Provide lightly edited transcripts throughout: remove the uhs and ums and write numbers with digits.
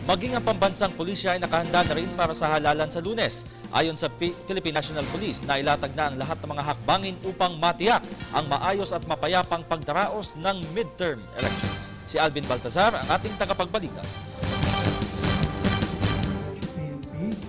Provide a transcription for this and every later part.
Maging ang pambansang pulisya ay nakahanda na rin para sa halalan sa Lunes. Ayon sa Philippine National Police, nailatag na ang lahat ng mga hakbangin upang matiyak ang maayos at mapayapang pagdaraos ng midterm elections. Si Alvin Baltazar ang ating tagapagbalita.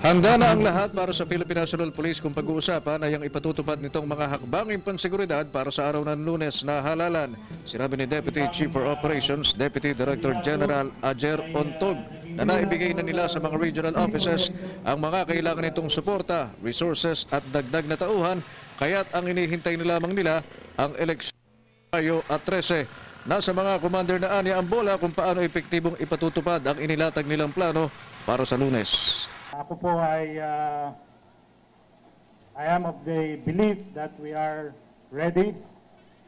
Handa na ang lahat para sa Philippine National Police kung pag-uusapan ay ang ipatutupad nitong mga hakbanging panseguridad para sa araw ng Lunes na halalan. Sinabi ni Deputy Chief for Operations, Deputy Director General Ajer Ontog, na naibigay na nila sa mga regional offices ang mga kailangan nitong suporta, resources at dagdag na tauhan, kaya't ang inihintay na lamang nila ang eleksyon Mayo at 13. Nasa mga commander na anya ang bola kung paano epektibong ipatutupad ang inilatag nilang plano para sa Lunes. Ako po ay I am of the belief that we are ready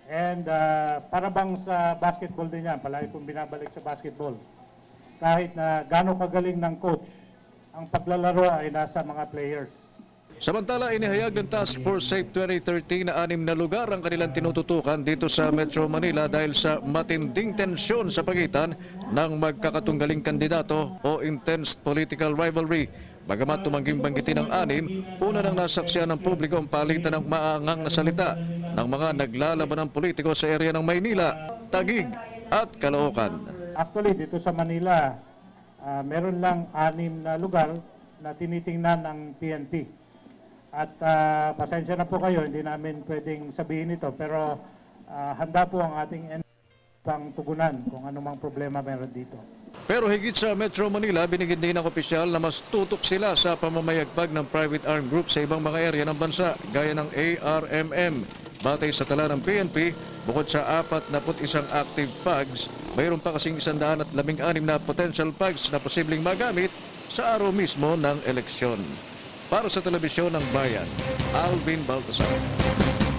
and para bang sa basketball din yan, palagi kong binabalik sa basketball. Kahit na gano'ng kagaling ng coach, ang paglalaro ay nasa mga players. Samantala, inihayag ng Task Force SAFE 2013 na 6 na lugar ang kanilang tinututukan dito sa Metro Manila dahil sa matinding tensyon sa pagitan ng magkakatunggaling kandidato o intense political rivalry. Bagamat tumangging banggitin ng 6, una nang nasaksiyan ng publiko ang palitan ng maangang na salita ng mga naglalaban ng politiko sa area ng Maynila, Taguig at Caloocan. Actually, dito sa Manila, meron lang 6 na lugar na tinitingnan ng PNP. At pasensya na po kayo, hindi namin pwedeng sabihin ito, pero handa po ang ating pang tugunan kung anumang problema meron dito. Pero higit sa Metro Manila, binigyan din ng opisyal na mas tutok sila sa pamamayagpag ng private armed group sa ibang mga area ng bansa, gaya ng ARMM. Batay sa tala ng PNP, bukod sa 41 active PAGs, mayroon pa kasing 116 na potential PAGs na posibleng magamit sa araw mismo ng eleksyon. Para sa Telebisyon ng Bayan, Alvin Baltazar.